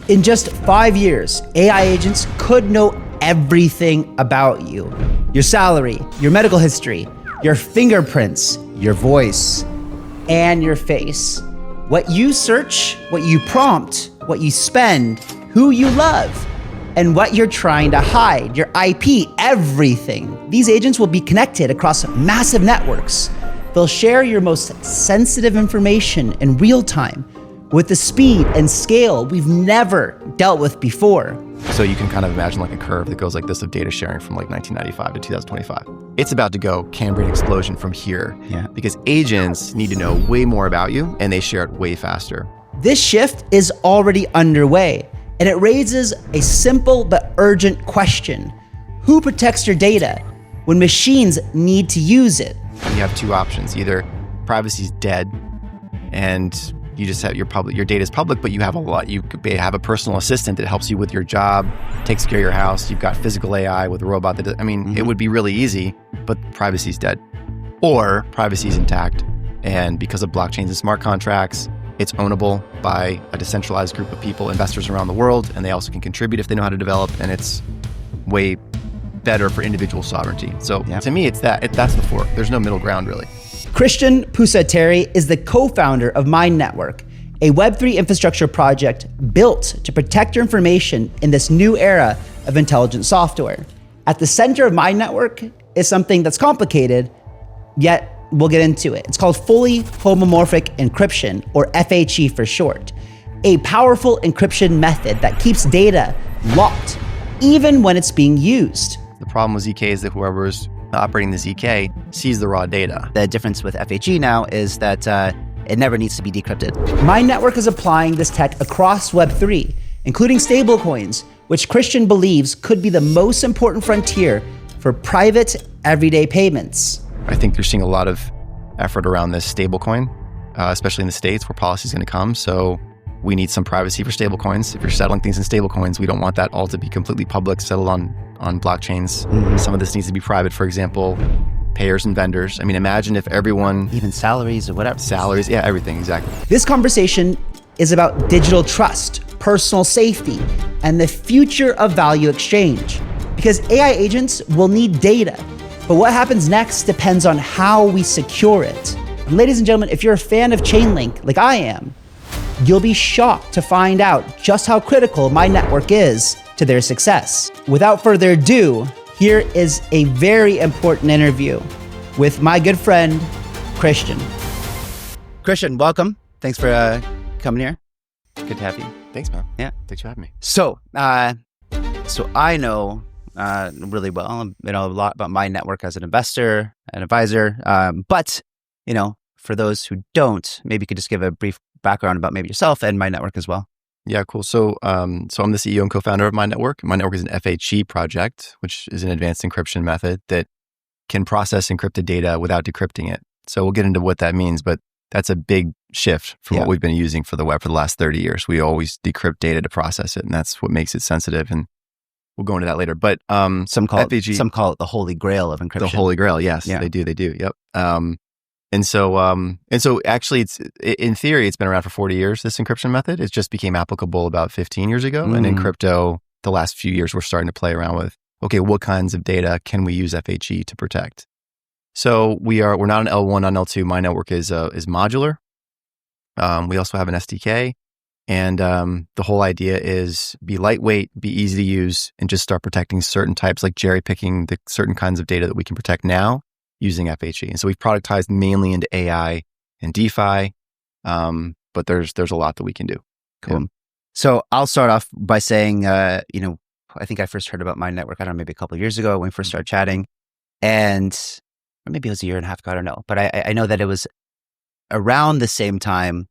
In just 5 years, AI agents could know everything about you. Your salary, your medical history, your fingerprints, your voice, and your face. What you search, what you prompt, what you spend, who you love, and what you're trying to hide, your IP, everything. These agents will be connected across massive networks. They'll share your most sensitive information in real time with the speed and scale we've never dealt with before. So you can kind of imagine like a curve that goes like this of data sharing from like 1995 to 2025. It's about to go Cambrian explosion from here because agents need to know way more about you and they share it way faster. This shift is already underway, and it raises a simple but urgent question. Who protects your data when machines need to use it? You have two options. Either privacy's dead and you just have your data is public, but you have a lot. You could have a personal assistant that helps you with your job, takes care of your house. You've got physical AI with a robot that, it would be really easy, but privacy's dead. Or privacy's intact. And because of blockchains and smart contracts, it's ownable by a decentralized group of people, investors around the world, and they also can contribute if they know how to develop, and it's way better for individual sovereignty. So to me, that's the fork. There's no middle ground, really. Christian Pusateri is the co-founder of Mind Network, a Web3 infrastructure project built to protect your information in this new era of intelligent software. At the center of Mind Network is something that's complicated, yet we'll get into it. It's called Fully Homomorphic Encryption, or FHE for short, a powerful encryption method that keeps data locked, even when it's being used. The problem with ZK is that whoever's operating the ZK sees the raw data. The difference with FHE now is that it never needs to be decrypted. Mind Network is applying this tech across Web3, including stablecoins, which Christian believes could be the most important frontier for private, everyday payments. I think you're seeing a lot of effort around this stablecoin, especially in the States where policy is going to come. So we need some privacy for stablecoins. If you're settling things in stablecoins, we don't want that all to be completely public, settled on blockchains. Some of this needs to be private, for example, payers and vendors. Imagine if everyone... Even salaries or whatever. Salaries, yeah, everything, exactly. This conversation is about digital trust, personal safety, and the future of value exchange. Because AI agents will need data, but what happens next depends on how we secure it. And ladies and gentlemen, if you're a fan of Chainlink, like I am, you'll be shocked to find out just how critical my network is to their success. Without further ado, here is a very important interview with my good friend, Christian. Christian, welcome. Thanks for coming here. Good to have you. Thanks, man. Yeah. Thanks for having me. So I know really well, a lot about my network as an investor, an advisor. But, for those who don't, maybe you could just give a brief background about maybe yourself and my network as well. Yeah, cool. So I'm the CEO and co-founder of My Network. My Network is an FHE project, which is an advanced encryption method that can process encrypted data without decrypting it. So we'll get into what that means, but that's a big shift from what we've been using for the web for the last 30 years. We always decrypt data to process it, and that's what makes it sensitive. And we'll go into that later. But some call FHE, some call it the Holy Grail of encryption. The Holy Grail, yes, they do. Yep. And so actually in theory, it's been around for 40 years, this encryption method. It just became applicable about 15 years ago. And in crypto, the last few years, we're starting to play around with, okay, what kinds of data can we use FHE to protect? So we're not an L1, not an L2. My network is modular. We also have an SDK. And the whole idea is be lightweight, be easy to use, and just start protecting certain types, like cherry picking the certain kinds of data that we can protect now using FHE. And so we've productized mainly into AI and DeFi, but there's a lot that we can do. Cool. Yeah. So I'll start off by saying, I think I first heard about My Network, I don't know, maybe a couple of years ago when we first started chatting, or maybe it was a year and a half ago, I don't know. But I know that it was around the same time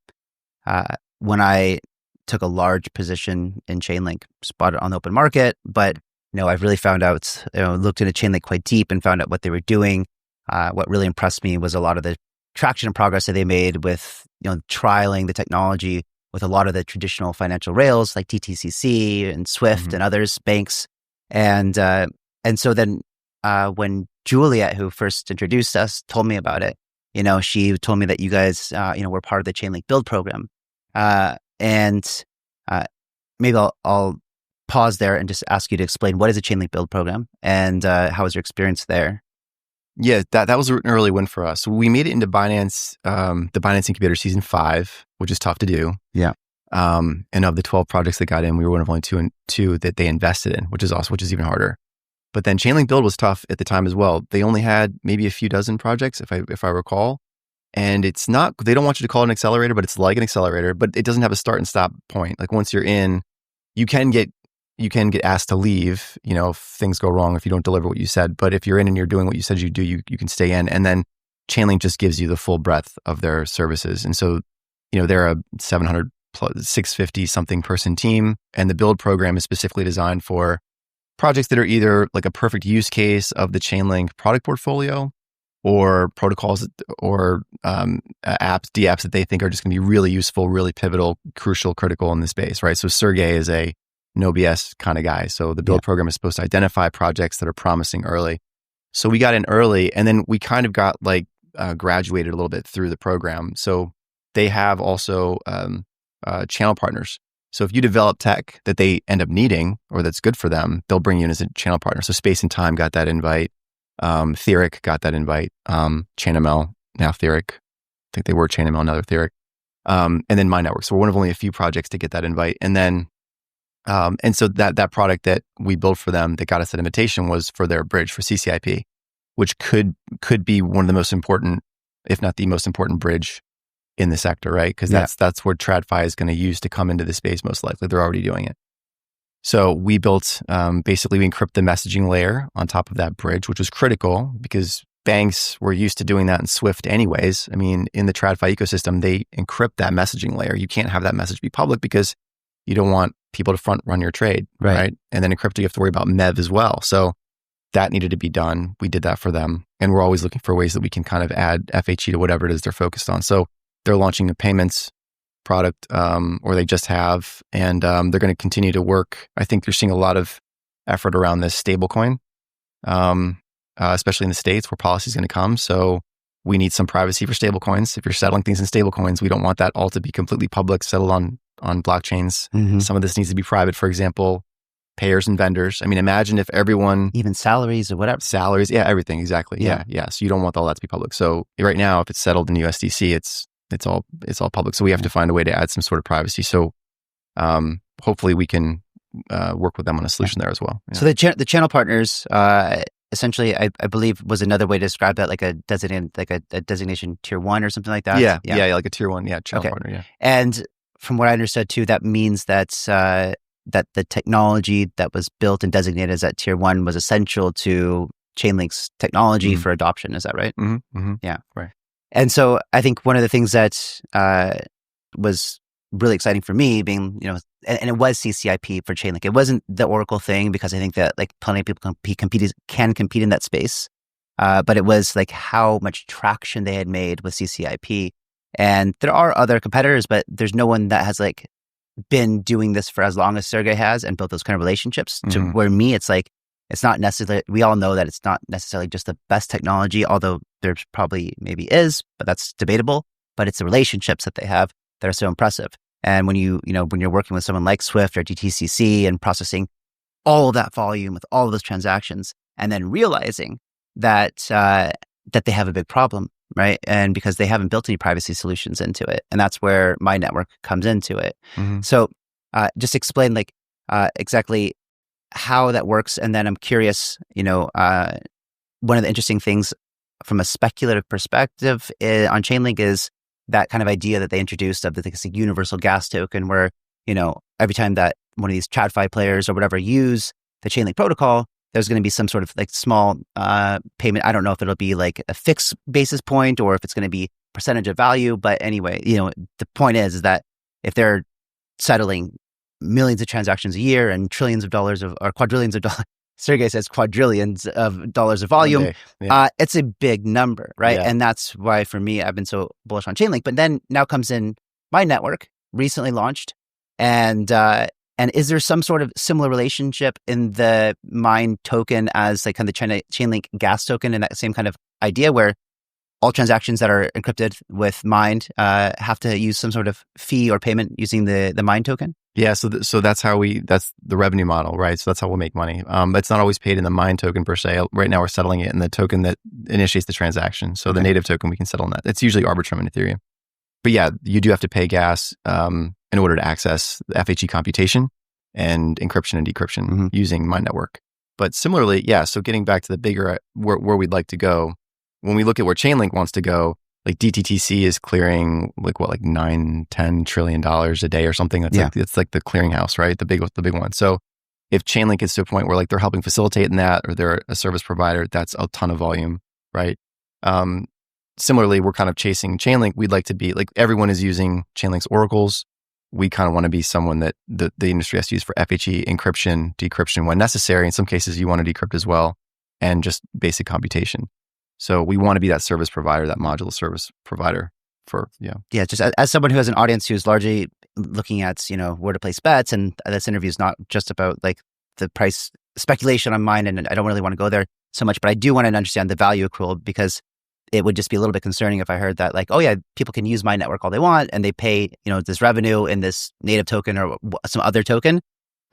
when I took a large position in Chainlink, bought it on the open market, but I've really found out, looked into Chainlink quite deep and found out what they were doing. What really impressed me was a lot of the traction and progress that they made with, trialing the technology with a lot of the traditional financial rails like TTCC and Swift and others, banks. And so then when Juliet, who first introduced us, told me about it, she told me that you guys, were part of the Chainlink build program. And maybe I'll pause there and just ask you to explain what is a Chainlink build program and how was your experience there? Yeah, that was an early win for us. We made it into Binance, the Binance Incubator Season 5, which is tough to do. Yeah. And of the 12 projects that got in, we were one of only two that they invested in, which is even harder. But then Chainlink build was tough at the time as well. They only had maybe a few dozen projects, if I recall. And it's not, they don't want you to call it an accelerator, but it's like an accelerator, but it doesn't have a start and stop point. Like once you're in, you can get asked to leave, if things go wrong, if you don't deliver what you said. But if you're in and you're doing what you said you do, you can stay in. And then Chainlink just gives you the full breadth of their services. And so, they're a 700 plus 650 something person team. And the build program is specifically designed for projects that are either like a perfect use case of the Chainlink product portfolio or protocols or apps, DApps that they think are just going to be really useful, really pivotal, crucial, critical in the space, right? So Sergey is a no BS kind of guy. So the build program is supposed to identify projects that are promising early. So we got in early and then we kind of got graduated a little bit through the program. So they have also channel partners. So if you develop tech that they end up needing or that's good for them, they'll bring you in as a channel partner. So Space and Time got that invite. Theric got that invite. ChainML, now Theric. I think they were ChainML, now they're Theric. And then My Network. So we're one of only a few projects to get that invite. And then and so that product that we built for them that got us that invitation was for their bridge for CCIP, which could be one of the most important, if not the most important bridge in the sector, right? Because that's where TradFi is going to use to come into the space most likely. They're already doing it. So we built, basically we encrypt the messaging layer on top of that bridge, which was critical because banks were used to doing that in Swift anyways. I mean, in the TradFi ecosystem, they encrypt that messaging layer. You can't have that message be public because you don't want people to front run your trade, right? And then encrypting, you have to worry about MEV as well. So that needed to be done. We did that for them. And we're always looking for ways that we can kind of add FHE to whatever it is they're focused on. So they're launching a payments product, or they just have, and they're going to continue to work. I think you're seeing a lot of effort around this stablecoin, especially in the States where policy is going to come. So we need some privacy for stablecoins. If you're settling things in stablecoins, we don't want that all to be completely public, settled on blockchains. Mm-hmm. Some of this needs to be private. For example, payers and vendors. I mean, imagine if everyone, even salaries or whatever. Salaries, yeah, everything, exactly. Yeah. So you don't want all that to be public. So right now, if it's settled in USDC, it's all public. So we have to find a way to add some sort of privacy. So hopefully we can work with them on a solution there as well. Yeah. So the channel partners, essentially, I believe was another way to describe that, like a designation tier 1 or something like that. Yeah, like a tier 1, channel partner. Yeah. And from what I understood too, that means that that the technology that was built and designated as that tier 1 was essential to Chainlink's technology for adoption. Is that right? Mm-hmm. Mm-hmm. Yeah. Right. And so I think one of the things that was really exciting for me being, and it was CCIP for Chainlink. It wasn't the Oracle thing because I think that like plenty of people can compete in that space. But it was like how much traction they had made with CCIP. And there are other competitors, but there's no one that has like been doing this for as long as Sergey has and built those kind of relationships. To where me, it's like, it's not necessarily, we all know that it's not necessarily just the best technology, although there's probably maybe is, but that's debatable. But it's the relationships that they have that are so impressive. And when when you're working with someone like Swift or DTCC and processing all of that volume with all of those transactions, and then realizing that that they have a big problem, right? And because they haven't built any privacy solutions into it, and that's where My Network comes into it. Mm-hmm. So just explain exactly how that works, and then I'm curious, one of the interesting things from a speculative perspective on Chainlink is that kind of idea that they introduced of the universal gas token, where every time that one of these TradFi players or whatever use the Chainlink protocol, there's going to be some sort of like small payment. I don't know if it'll be like a fixed basis point or if it's going to be percentage of value. But anyway, the point is that if they're settling millions of transactions a year and trillions of dollars or quadrillions of dollars, Sergey says quadrillions of dollars of volume, it's a big number, right? Yeah. And that's why for me, I've been so bullish on Chainlink. But then now comes in My Network, recently launched. And is there some sort of similar relationship in the Mind token as like kind of the Chainlink gas token and that same kind of idea where all transactions that are encrypted with Mind have to use some sort of fee or payment using the Mind token? Yeah, so that's that's the revenue model, right? So that's how we'll make money. It's not always paid in the mine token per se. Right now we're settling it in the token that initiates the transaction. So the native token we can settle in that. It's usually Arbitrum and Ethereum. But yeah, you do have to pay gas in order to access the FHE computation and encryption and decryption using my network. But similarly, yeah, so getting back to the bigger, where we'd like to go, when we look at where Chainlink wants to go, like DTTC is clearing like $9-10 trillion a day or something. That's it's like the clearinghouse, right? The big one. So if Chainlink is to a point where like they're helping facilitate in that, or they're a service provider, that's a ton of volume, right? Similarly, we're kind of chasing Chainlink. We'd like to be like, everyone is using Chainlink's oracles. We kind of want to be someone that the industry has to use for FHE encryption, decryption when necessary. In some cases, you want to decrypt as well, and just basic computation. So we want to be that service provider, that modular service provider for, just as someone who has an audience who's largely looking at, where to place bets, and this interview is not just about like the price speculation on mine, and I don't really want to go there so much, but I do want to understand the value accrual, because it would just be a little bit concerning if I heard that like, oh yeah, people can use my network all they want and they pay, this revenue in this native token or some other token.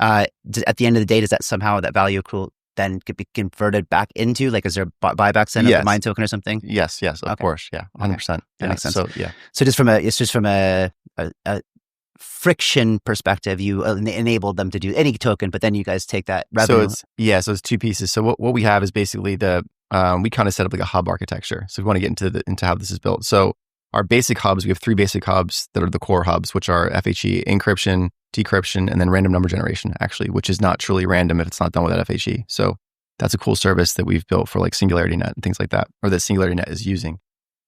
At the end of the day, does that somehow, that value accrual then could be converted back into, like, is there buybacks in the mine token or something? Yes, of course. Yeah, 100%. That makes sense. So, yeah. So just from a friction perspective, you enabled them to do any token, but then you guys take that revenue. So it's two pieces. So what we have is basically we kind of set up like a hub architecture. So we want to get into how this is built. So our basic hubs, we have 3 basic hubs that are the core hubs, which are FHE encryption, decryption, and then random number generation, actually, which is not truly random if it's not done with that FHE. So that's a cool service that we've built for like Singularity Net and things like that, or that Singularity Net is using.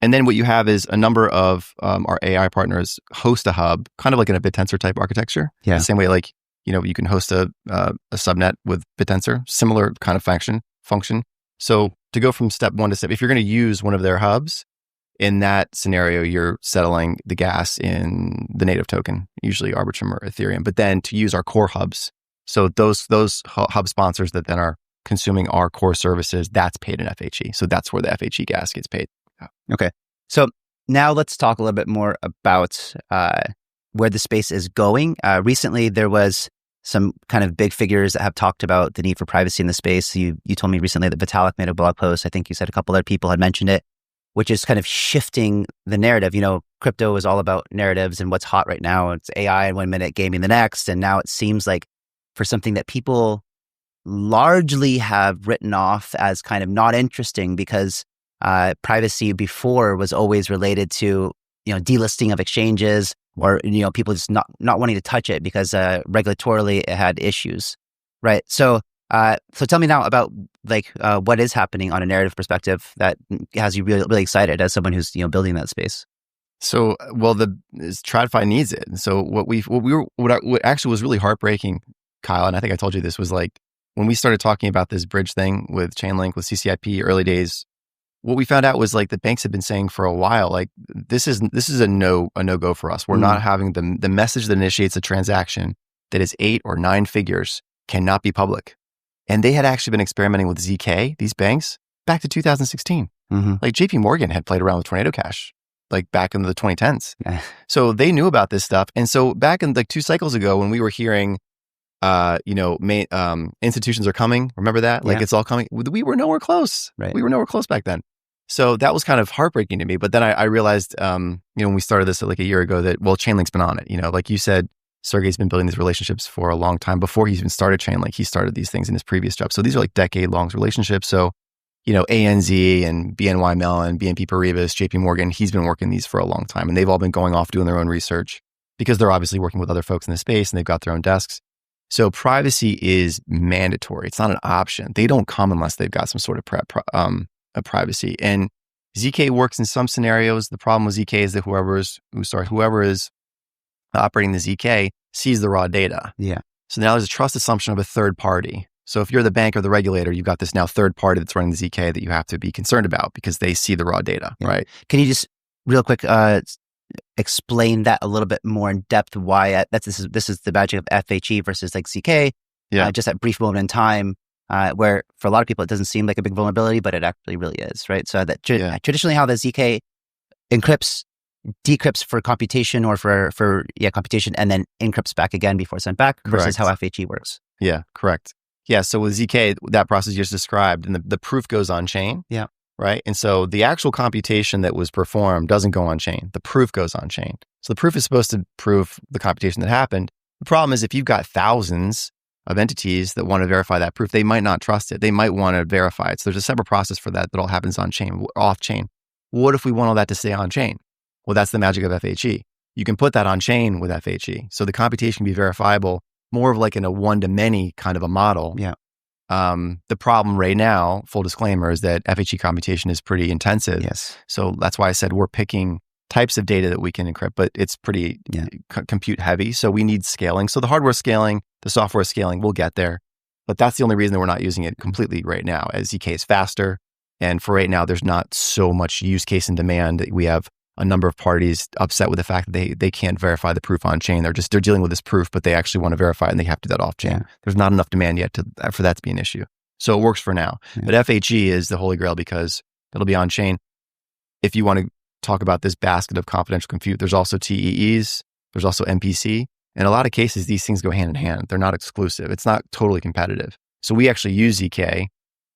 And then what you have is a number of our AI partners host a hub, kind of like in a BitTensor type architecture. Yeah. The same way, like, you can host a subnet with BitTensor, similar kind of function. So to go from step 1 to step, if you're going to use one of their hubs, in that scenario, you're settling the gas in the native token, usually Arbitrum or Ethereum. But then to use our core hubs, so those hub sponsors that then are consuming our core services, that's paid in FHE. So that's where the FHE gas gets paid. Okay. So now let's talk a little bit more about where the space is going. Recently, there was some kind of big figures that have talked about the need for privacy in the space. You told me recently that Vitalik made a blog post. I think you said a couple other people had mentioned it, which is kind of shifting the narrative. Crypto is all about narratives and what's hot right now. It's AI in 1 minute, gaming the next. And now it seems like for something that people largely have written off as kind of not interesting, because privacy before was always related to, delisting of exchanges, or, people just not wanting to touch it because regulatorily it had issues, right? So tell me now about what is happening on a narrative perspective that has you really, really excited as someone who's building that space. So TradFi needs it. And so what actually was really heartbreaking, Kyle, and I think I told you this, was like when we started talking about this bridge thing with Chainlink, with CCIP early days, what we found out was like the banks had been saying for a while, like this is a no go for us. We're not having the message that initiates a transaction that is 8 or 9 figures cannot be public. And they had actually been experimenting with ZK, these banks, back to 2016. Like JP Morgan had played around with Tornado Cash, like back in the 2010s. So they knew about this stuff. And so back in like 2 cycles ago, when we were hearing, institutions are coming, remember that? Like it's all coming. We were nowhere close. Right. We were nowhere close back then. So that was kind of heartbreaking to me. But then I realized, when we started this like a year ago, that, well, Chainlink's been on it. Like you said, Sergey's been building these relationships for a long time. Before he even started Chainlink, he started these things in his previous job. So these are like decade-long relationships. So, ANZ and BNY Mellon, BNP Paribas, JP Morgan, he's been working these for a long time. And they've all been going off doing their own research because they're obviously working with other folks in the space and they've got their own desks. So privacy is mandatory. It's not an option. They don't come unless they've got some sort of privacy. And ZK works in some scenarios. The problem with ZK is that whoever is operating the ZK sees the raw data. Yeah. So now there's a trust assumption of a third party. So if you're the bank or the regulator, you've got this now third party that's running the ZK that you have to be concerned about because they see the raw data, right? Can you just real quick explain that a little bit more in depth? Why this is the magic of FHE versus like ZK? Yeah. Just that brief moment in time. Where for a lot of people it doesn't seem like a big vulnerability, but it actually really is, right? So that traditionally how the ZK encrypts decrypts for computation or for computation and then encrypts back again before sent back versus how FHE works. Yeah, correct. Yeah, so with ZK, that process you just described, and the proof goes on chain. Yeah. Right. And so the actual computation that was performed doesn't go on chain. The proof goes on chain. So the proof is supposed to prove the computation that happened. The problem is if you've got thousands of entities that want to verify that proof, they might not trust it. They might want to verify it. So there's a separate process for that all happens on chain, off chain. What if we want all that to stay on chain? Well, that's the magic of FHE. You can put that on chain with FHE. So the computation can be verifiable, more of like in a one-to-many kind of a model. Yeah. The problem right now, full disclaimer, is that FHE computation is pretty intensive. Yes. So that's why I said we're picking types of data that we can encrypt, but it's pretty compute heavy. So we need scaling. So the hardware scaling, the software scaling, we'll get there. But that's the only reason that we're not using it completely right now, as ZK is faster. And for right now, there's not so much use case and demand. We have a number of parties upset with the fact that they can't verify the proof on chain. They're dealing with this proof, but they actually want to verify it and they have to do that off chain. Yeah. There's not enough demand yet for that to be an issue. So it works for now. Yeah. But FHE is the holy grail because it'll be on chain. If you want to talk about this basket of confidential compute, there's also TEEs, there's also MPC. In a lot of cases, these things go hand in hand. They're not exclusive. It's not totally competitive. So we actually use ZK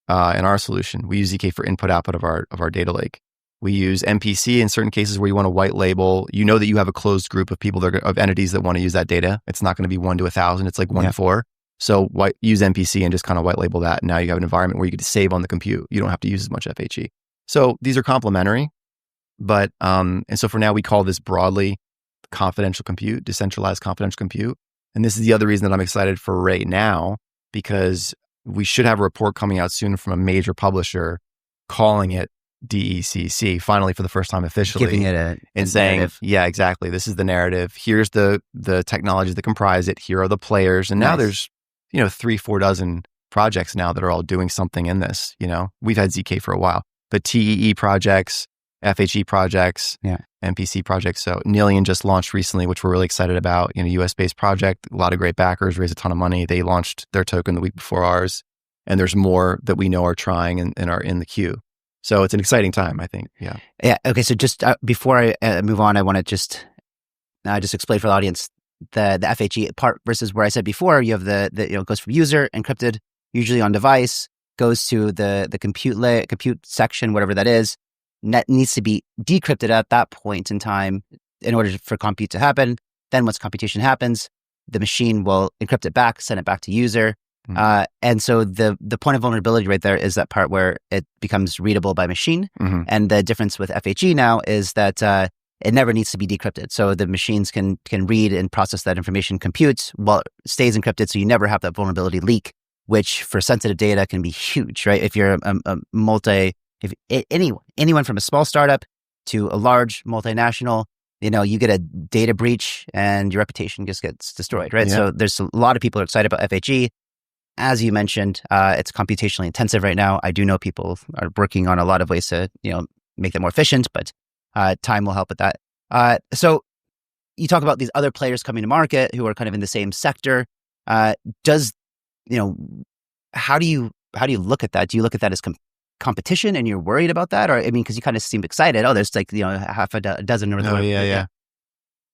in our solution. We use ZK for input-output of our data lake. We use MPC in certain cases where you want to white label. You know that you have a closed group of people of entities that want to use that data. It's not going to be 1 to 1,000. It's like 1 to 4. So use MPC and just kind of white label that. And now you have an environment where you get to save on the compute. You don't have to use as much FHE. So these are complementary. But, and so for now, we call this broadly confidential compute, decentralized confidential compute. And this is the other reason that I'm excited for right now, because we should have a report coming out soon from a major publisher calling it DECC, finally for the first time officially. Giving it and saying, narrative. yeah, exactly. This is the narrative. Here's the technologies that comprise it. Here are the players. And now there's, 3-4 dozen projects now that are all doing something in this. We've had ZK for a while, but TEE projects, FHE projects, MPC projects. So Nilian just launched recently, which we're really excited about. US-based project, a lot of great backers, raised a ton of money. They launched their token the week before ours. And there's more that we know are trying and are in the queue. So it's an exciting time, I think. Yeah. Yeah. Okay. So just before I move on, I want to just explain for the audience the FHE part versus where I said before, you have the goes from user, encrypted, usually on device, goes to the compute section, whatever that is. Net needs to be decrypted at that point in time in order for compute to happen. Then once computation happens, the machine will encrypt it back, send it back to user. And so the point of vulnerability right there is that part where it becomes readable by machine. Mm-hmm. And the difference with FHE now is that it never needs to be decrypted. So the machines can read and process that information, compute while it stays encrypted. So you never have that vulnerability leak, which for sensitive data can be huge, right? If you're anyone from a small startup to a large multinational, you get a data breach and your reputation just gets destroyed, right? Yeah. So there's a lot of people are excited about FHE. As you mentioned, it's computationally intensive right now. I do know people are working on a lot of ways to, make them more efficient, but time will help with that. So you talk about these other players coming to market who are kind of in the same sector. How do you look at that? Do you look at that as competition and you're worried about that? Or, because you kind of seem excited. Oh, there's like, half a dozen or so. Yeah.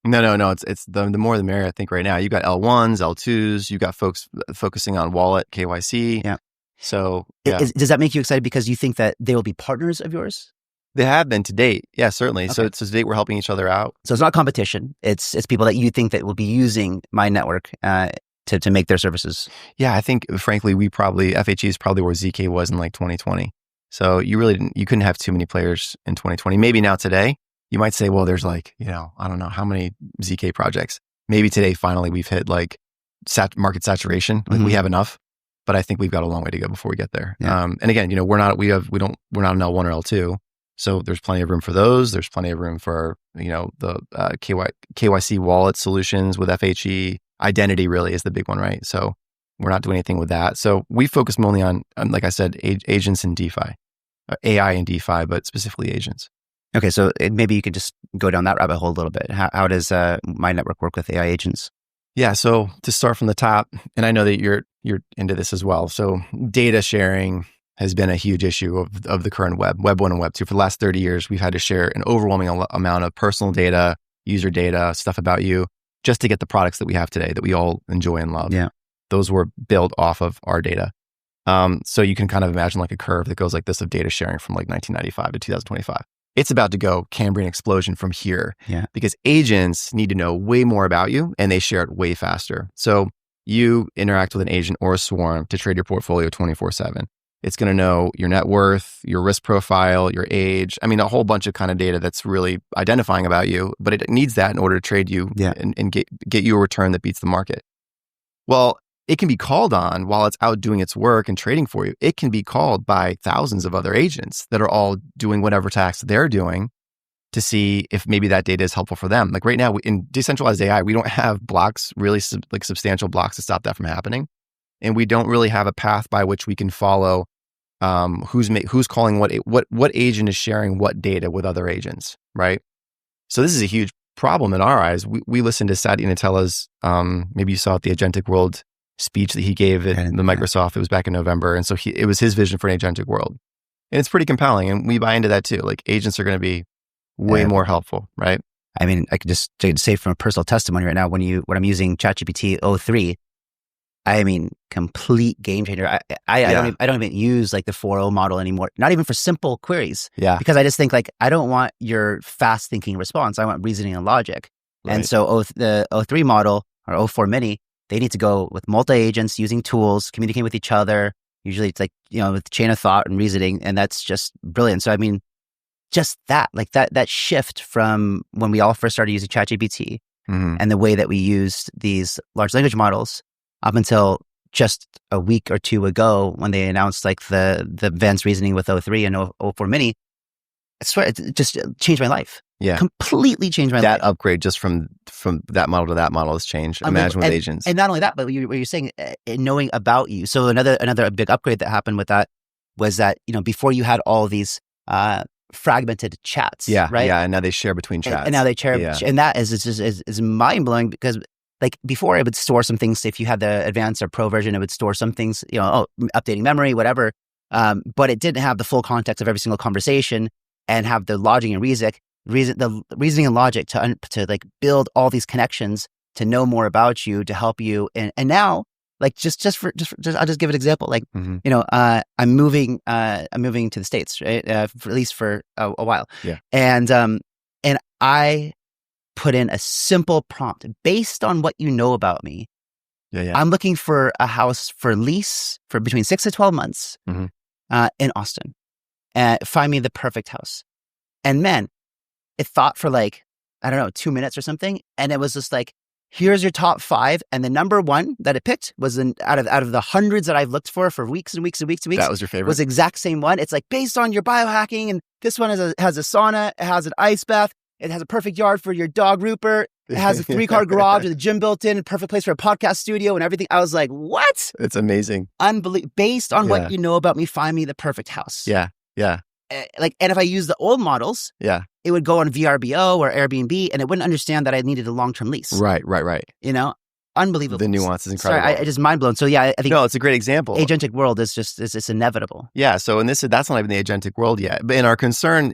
No. It's the more the merrier, I think, right now. You got L1s, L2s, you got folks focusing on wallet, KYC. Yeah. So, yeah. Does that make you excited because you think that they will be partners of yours? They have been to date. Yeah, certainly. Okay. So to date, we're helping each other out. So it's not competition. It's people that you think that will be using my network to make their services. Yeah, I think, frankly, FHE is probably where ZK was in like 2020. So you couldn't have too many players in 2020. Maybe now today. You might say, well, there's like, I don't know how many ZK projects. Maybe today, finally, we've hit like market saturation. Like we have enough, but I think we've got a long way to go before we get there. Yeah. And again, we're not an L1 or L2. So there's plenty of room for those. There's plenty of room for, the KYC wallet solutions with FHE. Identity really is the big one, right? So we're not doing anything with that. So we focus mainly on like I said, agents and DeFi, AI and DeFi, but specifically agents. Okay, so maybe you could just go down that rabbit hole a little bit. How does my network work with AI agents? Yeah, so to start from the top, and I know that you're into this as well. So data sharing, has been a huge issue of the current web 1 and web 2. For the last 30 years, we've had to share an overwhelming amount of personal data, user data, stuff about you, just to get the products that we have today that we all enjoy and love. Yeah. Those were built off of our data. So you can kind of imagine like a curve that goes like this of data sharing from like 1995 to 2025. It's about to go Cambrian explosion from here because agents need to know way more about you and they share it way faster. So you interact with an agent or a swarm to trade your portfolio 24/7. It's going to know your net worth, your risk profile, your age. I mean, a whole bunch of kind of data that's really identifying about you, but it needs that in order to trade you and get you a return that beats the market. Well, it can be called on while it's out doing its work and trading for you. It can be called by thousands of other agents that are all doing whatever tasks they're doing to see if maybe that data is helpful for them. Like right now in decentralized AI, we don't have blocks, really substantial blocks to stop that from happening. And we don't really have a path by which we can follow who's calling what agent is sharing what data with other agents, right? So this is a huge problem in our eyes. We listened to Satya Nadella's, maybe you saw it, the Agentic World speech that he gave at the Microsoft. It was back in November. And so it was his vision for an agentic world. And it's pretty compelling. And we buy into that too. Like agents are going to be way more helpful, right? I mean, I could just say from a personal testimony right now, when I'm using ChatGPT 03, I mean, complete game changer. I don't even use like the 4.0 model anymore. Not even for simple queries. Yeah. Because I just think like, I don't want your fast thinking response. I want reasoning and logic. Right. And so the 03 model or 04 mini, they need to go with multi-agents using tools, communicating with each other. Usually it's like, with chain of thought and reasoning. And that's just brilliant. So, I mean, just that shift from when we all first started using ChatGPT and the way that we used these large language models up until just a week or two ago when they announced like the advanced reasoning with 03 and 04 mini, I swear it just changed my life. Yeah. Completely changed my life. That upgrade just from that model to that model has changed. Imagine with agents. And not only that, but what you're saying, knowing about you. So another big upgrade that happened with that was that, before you had all these fragmented chats. Yeah. Right. Yeah. And now they share between chats. And now they share. Yeah. And that is mind blowing because like before it would store some things. If you had the advanced or pro version, it would store some things, updating memory, whatever. But it didn't have the full context of every single conversation and have the logic and the reasoning and logic to like build all these connections to know more about you, to help you. And now, like just I'll just give an example. Like, I'm moving to the States, right? For, at least for a while. Yeah. And I put in a simple prompt based on what you know about me. Yeah. I'm looking for a house for lease for between 6 to 12 months in Austin. Find me the perfect house. And man, it thought for like, I don't know, 2 minutes or something. And it was just like, here's your top 5. And the number 1 that it picked was out of the hundreds that I've looked for weeks and weeks and weeks and weeks. That was your favorite? Was the exact same one. It's like based on your biohacking. And this one has a sauna. It has an ice bath. It has a perfect yard for your dog Rupert. It has a 3-car garage with a gym built in, a perfect place for a podcast studio and everything. I was like, what? It's amazing. Unbelievable. Based on what you know about me, find me the perfect house. Yeah. Yeah. And if I use the old models, it would go on VRBO or Airbnb and it wouldn't understand that I needed a long-term lease. Right. Unbelievable. The nuance is incredible. Sorry, I just mind blown. So I think it's a great example. Agentic world is just it's inevitable. Yeah. So that's not even the agentic world yet. But our concern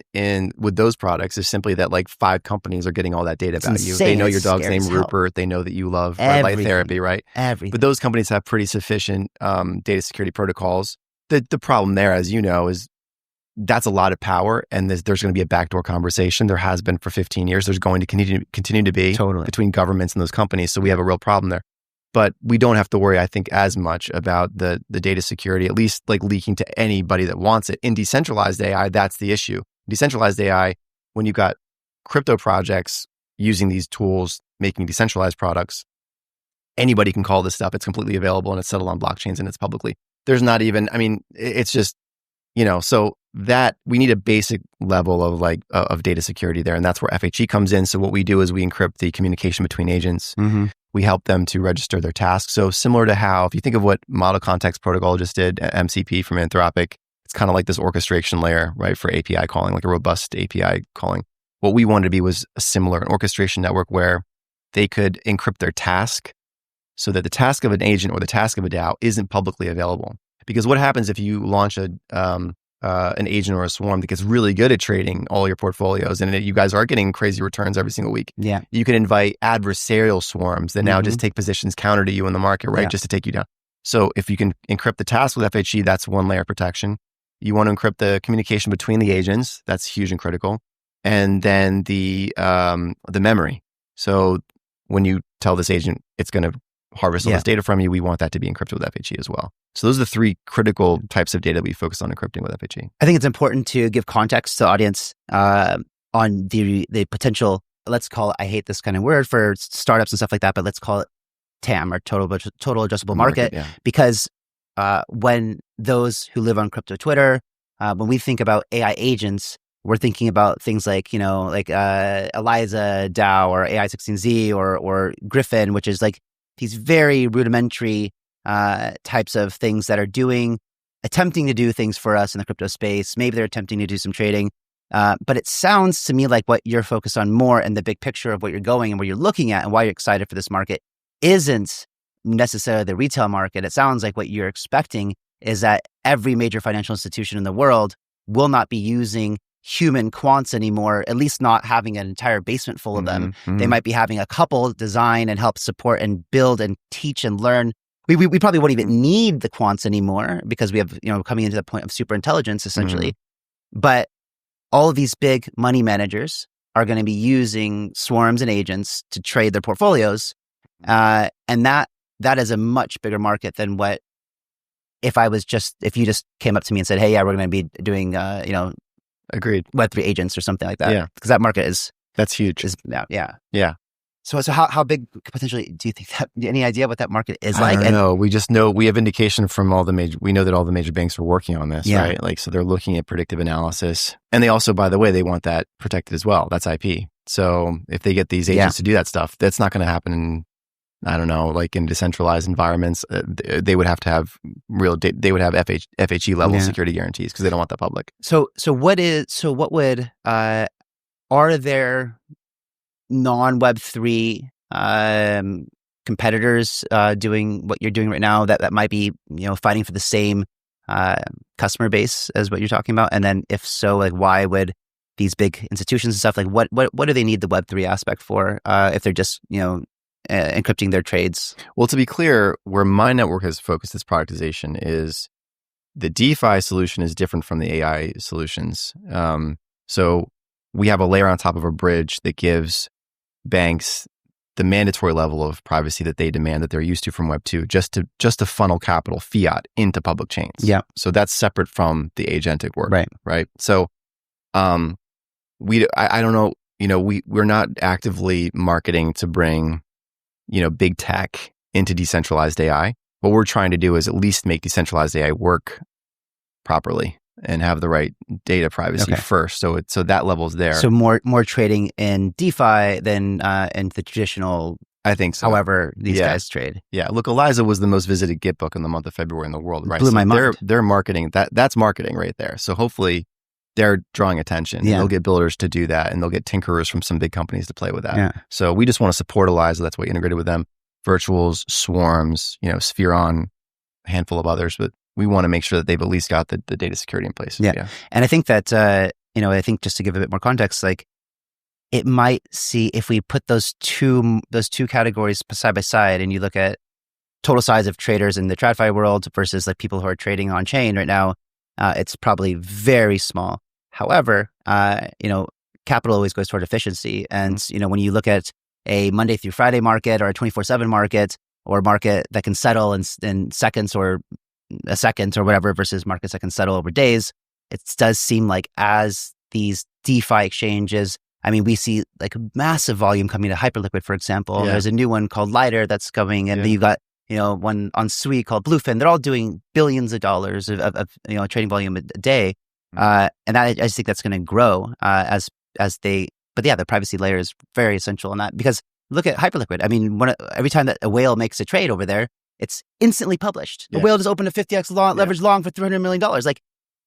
with those products is simply that like 5 companies are getting all that data about you. They know your dog's name Rupert. They know that you love red light therapy, right? Everything. But those companies have pretty sufficient data security protocols. The problem there, as you know, is that's a lot of power, and there's going to be a backdoor conversation. There has been for 15 years. There's going to continue to be between governments and those companies. So we have a real problem there. But we don't have to worry, I think, as much about the data security, at least like leaking to anybody that wants it. In decentralized AI, that's the issue. Decentralized AI, when you've got crypto projects using these tools, making decentralized products, anybody can call this stuff. It's completely available and it's settled on blockchains and it's publicly. There's not even, it's just, so that we need a basic level of data security there. And that's where FHE comes in. So what we do is we encrypt the communication between agents. We help them to register their tasks. So similar to how, if you think of what Model Context Protocol just did, MCP from Anthropic, it's kind of like this orchestration layer, right, for API calling, like a robust API calling. What we wanted to be was an orchestration network where they could encrypt their task so that the task of an agent or the task of a DAO isn't publicly available. Because what happens if you launch an agent or a swarm that gets really good at trading all your portfolios, and you guys are getting crazy returns every single week? Yeah. You can invite adversarial swarms that now just take positions counter to you in the market, right? Just to take you down. So if you can encrypt the task with FHE, that's one layer of protection. You want to encrypt the communication between the agents. That's huge and critical. And then the memory. So when you tell this agent it's going to harvest all this data from you, we want that to be encrypted with FHE as well. So those are the three critical types of data we focus on encrypting with FHE. I think it's important to give context to the audience on the potential, let's call it, I hate this kind of word for startups and stuff like that, but let's call it TAM, or total addressable market. Because when those who live on crypto Twitter, when we think about AI agents, we're thinking about things like, Eliza DAO or AI16Z or Griffin, which is like these very rudimentary types of things that are attempting to do things for us in the crypto space. Maybe they're attempting to do some trading. But it sounds to me like what you're focused on more, and the big picture of what you're going and what you're looking at and why you're excited for this market isn't necessarily the retail market. It sounds like what you're expecting is that every major financial institution in the world will not be using human quants anymore, at least not having an entire basement full of them. They might be having a couple design and help support and build and teach and learn. We probably won't even need the quants anymore because we have, coming into the point of super intelligence essentially. But all of these big money managers are going to be using swarms and agents to trade their portfolios. And that is a much bigger market than what if you just came up to me and said, hey, yeah, we're going to be doing, agreed, Web3 agents or something like that. Yeah. Because that market that's huge. Yeah. So how big potentially do you think that, any idea what that market is like? I don't know. We just know, we have indication from we know that all the major banks are working on this, right? Like, so they're looking at predictive analysis. And they also, by the way, they want that protected as well. That's IP. So if they get these agents to do that stuff, that's not going to happen in, I don't know, like in decentralized environments. They would have to have they would have FHE level security guarantees because they don't want that public. So what would, are there non-Web3 competitors doing what you're doing right now that might be, fighting for the same customer base as what you're talking about? And then if so, like, why would these big institutions and stuff, like what do they need the Web3 aspect for if they're just, encrypting their trades? Well, to be clear, where my network has focused its productization is the DeFi solution is different from the AI solutions. So we have a layer on top of a bridge that gives banks the mandatory level of privacy that they demand, that they're used to from Web 2, just to funnel capital fiat into public chains. Yeah. So that's separate from the agentic work. Right. So I don't know, we're not actively marketing to bring, big tech into decentralized AI. What we're trying to do is at least make decentralized AI work properly and have the right data privacy first. So that level's there. So more trading in DeFi than in the traditional. I think so. However, these guys trade. Yeah. Look, Eliza was the most visited Git book in the month of February in the world, right? Blew my mind. They're marketing that's marketing right there. So hopefully they're drawing attention. Yeah. They'll get builders to do that, and they'll get tinkerers from some big companies to play with that. Yeah. So we just want to support Eliza. That's why we integrated with them. Virtuals, Swarms, Spheron, a handful of others, but we want to make sure that they've at least got the data security in place. Yeah. And I think that, I think just to give a bit more context, like it might see if we put those two categories side by side and you look at total size of traders in the TradFi world versus like people who are trading on chain right now, it's probably very small. However, capital always goes toward efficiency. And, when you look at a Monday through Friday market or a 24/7 market or a market that can settle in seconds or a second or whatever versus markets that can settle over days, it does seem like as these DeFi exchanges, we see like massive volume coming to Hyperliquid, for example. There's a new one called Lighter that's coming, and then you got one on Sui called Bluefin. They're all doing billions of dollars of trading volume a day, and that I just think that's going to grow as they. But yeah, the privacy layer is very essential in that, because look at Hyperliquid. Every time that a whale makes a trade over there, it's instantly published. The whale just opened a 50x leverage long for $300 million. Like,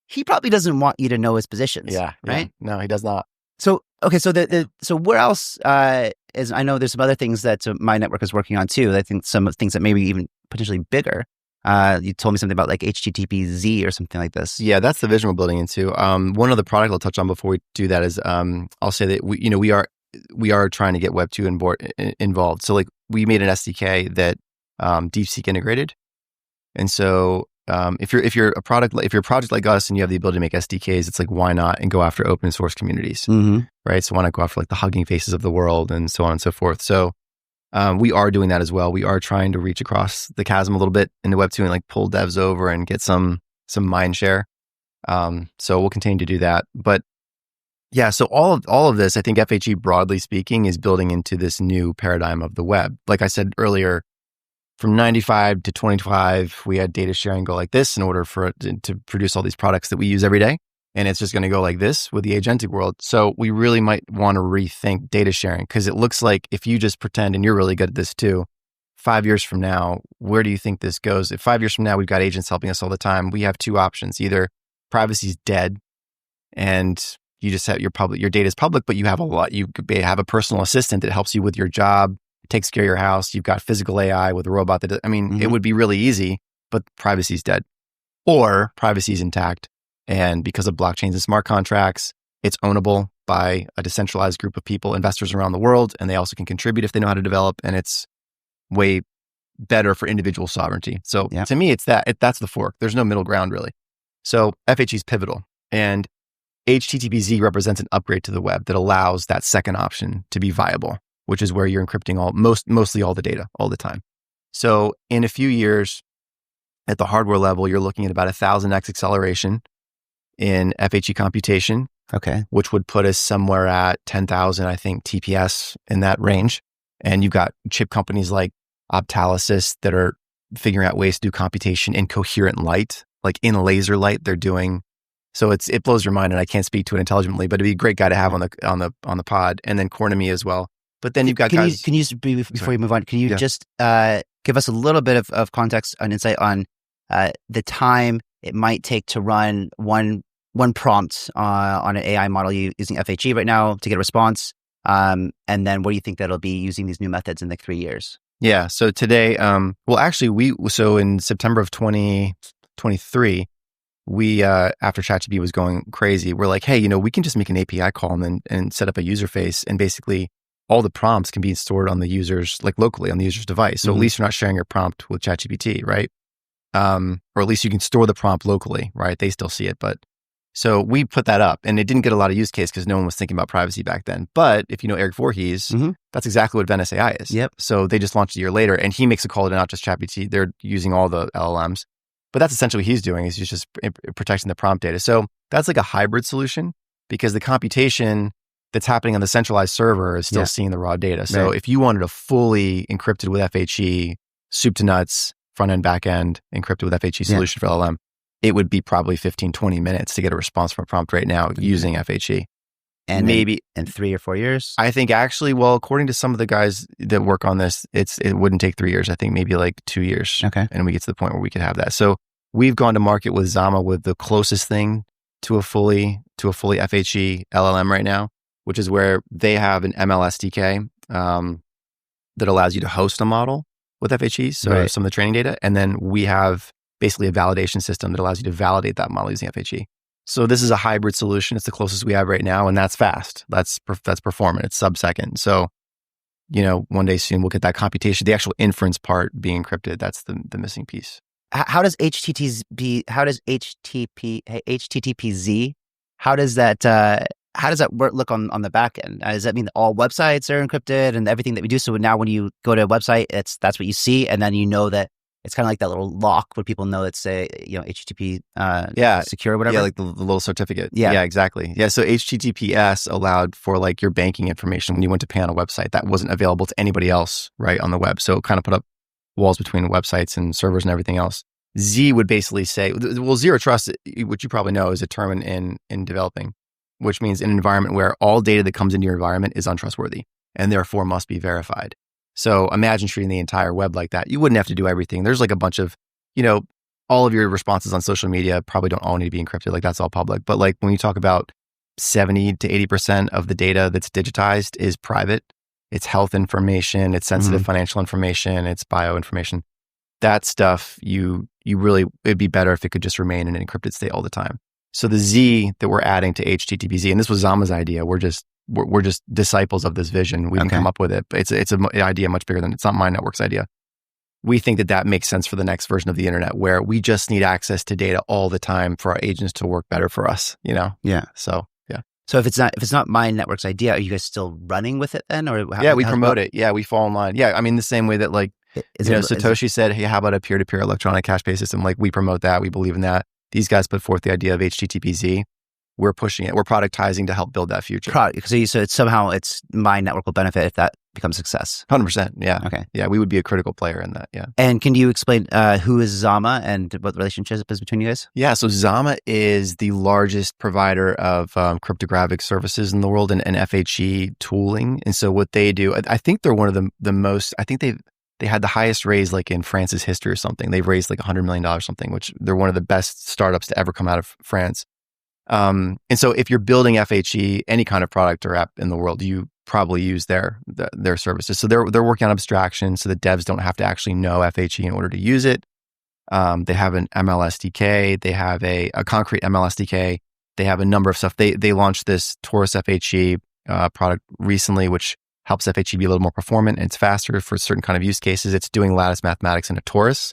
he probably doesn't want you to know his positions. Yeah. Right? No, he does not. So, okay. So where else is, I know there's some other things that my network is working on too. I think some things that maybe even potentially bigger. You told me something about like HTTPZ or something like this. Yeah, that's the vision we're building into. One other product I'll touch on before we do that is I'll say that we are trying to get Web2 involved. So like we made an SDK that DeepSeek integrated, and so if you're a project like us and you have the ability to make SDKs, it's like why not and go after open source communities, right? So why not go after like the Hugging Faces of the world and so on and so forth. So we are doing that as well. We are trying to reach across the chasm a little bit into Web2 and like pull devs over and get some mind share. So we'll continue to do that. But yeah, so all of this, I think FHE broadly speaking is building into this new paradigm of the web. Like I said earlier, from 95 to 25, we had data sharing go like this in order for it to produce all these products that we use every day. And it's just going to go like this with the agentic world. So we really might want to rethink data sharing because it looks like if you just pretend, and you're really good at this too, 5 years from now, where do you think this goes? If 5 years from now, we've got agents helping us all the time, we have two options. Privacy is dead and you just have your data is public, but you have you could have a personal assistant that helps you with your job, takes care of your house. You've got physical AI with a robot it would be really easy, but privacy is dead. Or privacy is intact. And because of blockchains and smart contracts, it's ownable by a decentralized group of people, investors around the world, and they also can contribute if they know how to develop. And it's way better for individual sovereignty. So to me, that's the fork. There's no middle ground really. So FHE is pivotal, and HTTPZ represents an upgrade to the web that allows that second option to be viable, which is where you're encrypting mostly all the data all the time. So in a few years, at the hardware level, you're looking at about 1,000x acceleration in FHE computation, which would put us somewhere at 10,000, I think, TPS in that range. And you've got chip companies like Optalysis that are figuring out ways to do computation in coherent light, like in laser light. They're doing so. It blows your mind, and I can't speak to it intelligently, but it'd be a great guy to have on the pod. And then Cornemy as well. But then you've got guys. Can you before you move on? Can you just give us a little bit of context and insight on the time it might take to run one prompt on an AI model using FHE right now to get a response? And then what do you think that'll be using these new methods in like 3 years? Yeah. So today, so in September of 2023, we, after ChatGPT was going crazy, we're like, hey, we can just make an API call and set up a user face, and basically all the prompts can be stored on the user's, like locally on the user's device. So at least you're not sharing your prompt with ChatGPT, right? Or at least you can store the prompt locally, right? They still see it, but so we put that up, and it didn't get a lot of use case because no one was thinking about privacy back then. But if you know Eric Voorhees, that's exactly what Venice AI is. Yep. So they just launched a year later, and he makes a call to not just ChatGPT. They're using all the LLMs, but that's essentially what he's doing. Is he's just protecting the prompt data. So that's like a hybrid solution because the computation that's happening on the centralized server is still seeing the raw data. So if you wanted a fully encrypted with FHE, soup to nuts, front end, back end, encrypted with FHE solution for LLM, it would be probably 15, 20 minutes to get a response from a prompt right now using FHE. And maybe in 3 or 4 years? I think actually, well, according to some of the guys that work on this, it wouldn't take 3 years. I think maybe like 2 years. Okay. And we get to the point where we could have that. So we've gone to market with Zama with the closest thing to a fully FHE LLM right now, which is where they have an ML SDK that allows you to host a model with FHE. So some of the training data. And then we have basically a validation system that allows you to validate that model using FHE. So this is a hybrid solution. It's the closest we have right now, and that's fast. That's performant. It's sub-second. So, one day soon we'll get that computation, the actual inference part being encrypted. That's the missing piece. How does HTTPZ, how does that look on the back end? Does that mean that all websites are encrypted and everything that we do? So now when you go to a website, that's what you see, and then that it's kind of like that little lock where people know it's HTTP secure or whatever. Yeah, like the little certificate. Yeah, exactly. Yeah, so HTTPS allowed for like your banking information when you went to pay on a website. That wasn't available to anybody else, right, on the web. So it kind of put up walls between websites and servers and everything else. Z would basically say, well, zero trust, which you probably know is a term in developing, which means an environment where all data that comes into your environment is untrustworthy and therefore must be verified. So imagine treating the entire web like that. You wouldn't have to do everything. There's like a bunch of, all of your responses on social media probably don't all need to be encrypted. Like that's all public. But like when you talk about 70 to 80% of the data that's digitized is private, it's health information, it's sensitive financial information, it's bio information. That stuff, you it'd be better if it could just remain in an encrypted state all the time. So the Z that we're adding to HTTP-Z, and this was Zama's idea. We're just disciples of this vision. We didn't come up with it, but it's an idea much bigger than it's not my network's idea. We think that makes sense for the next version of the internet, where we just need access to data all the time for our agents to work better for us. Yeah. So yeah. So if it's not my network's idea, are you guys still running with it then, or we promote it. Yeah, we fall in line. Yeah, I mean the same way that Satoshi said, hey, how about a peer-to-peer electronic cash-based system? Like we promote that. We believe in that. These guys put forth the idea of HTTP-Z. We're pushing it. We're productizing to help build that future. So it's my network will benefit if that becomes a success. 100%. Yeah. Okay. Yeah, we would be a critical player in that. Yeah. And can you explain who is Zama and what the relationship is between you guys? Yeah. So Zama is the largest provider of cryptographic services in the world and FHE tooling. And so what they do, I think they're one of the most. I think they had the highest raise like in France's history or something. They've raised like $100 million or something, which they're one of the best startups to ever come out of France. And so if you're building FHE, any kind of product or app in the world, you probably use their services. So they're working on abstraction so the devs don't have to actually know FHE in order to use it. They have an ML SDK. They have a concrete ML SDK. They have a number of stuff. They launched this Taurus FHE product recently, which helps FHE be a little more performant and it's faster for certain kind of use cases. It's doing lattice mathematics in a torus,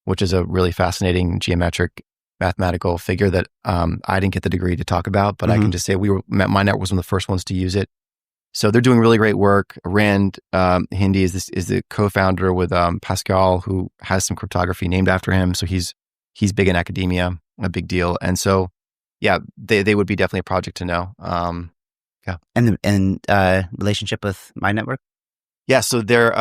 which is a really fascinating geometric mathematical figure that I didn't get the degree to talk about, but I can just say my network was one of the first ones to use it. So they're doing really great work. Rand Hindi is the co-founder with Pascal, who has some cryptography named after him. So he's big in academia, a big deal. And so, yeah, they would be definitely a project to know. Yeah. And relationship with my network? Yeah, so they're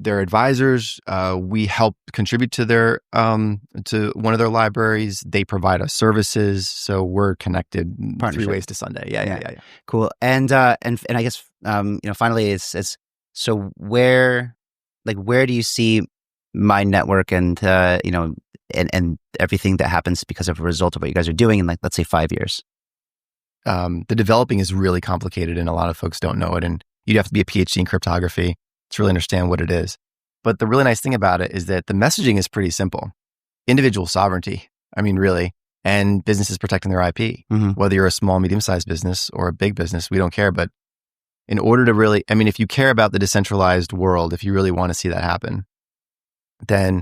advisors. We help contribute to to one of their libraries. They provide us services, so we're connected 3 ways to Sunday. Yeah. Cool. And I guess finally, it's so where do you see my network and and everything that happens because of a result of what you guys are doing in let's say 5 years? The developing is really complicated, and a lot of folks don't know it. And you'd have to be a PhD in cryptography to really understand what it is. But the really nice thing about it is that the messaging is pretty simple. Individual sovereignty, I mean, really, and businesses protecting their IP. Whether you're a small, medium-sized business or a big business, we don't care. But in order to really, I mean, if you care about the decentralized world, if you really want to see that happen, then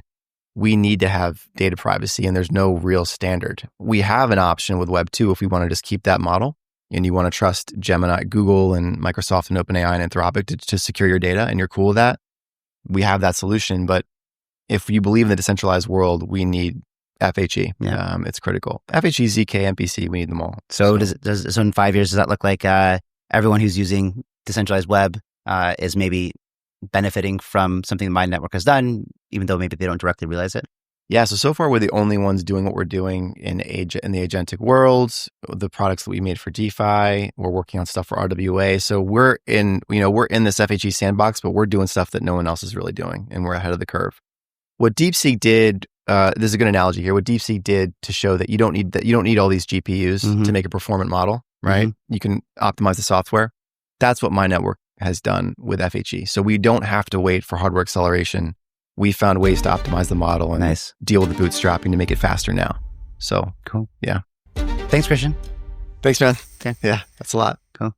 we need to have data privacy, and there's no real standard. We have an option with Web 2 if we want to just keep that model. And you want to trust Gemini, Google, and Microsoft, and OpenAI, and Anthropic to secure your data, and you're cool with that, we have that solution. But if you believe in the decentralized world, we need FHE. Yeah. It's critical. FHE, ZK, MPC, we need them all. So so in 5 years, does that look like everyone who's using decentralized web is maybe benefiting from something my network has done, even though maybe they don't directly realize it? Yeah, so far we're the only ones doing what we're doing in the agentic world. The products that we made for DeFi, we're working on stuff for RWA. So we're in this FHE sandbox, but we're doing stuff that no one else is really doing, and we're ahead of the curve. What DeepSeek did, there's a good analogy here. What DeepSeek did to show that you don't need all these GPUs to make a performant model, right? You can optimize the software. That's what my network has done with FHE. So we don't have to wait for hardware acceleration. We found ways to optimize the model and deal with the bootstrapping to make it faster now. So cool. Yeah. Thanks, Christian. Thanks, man. Okay. Yeah, that's a lot. Cool.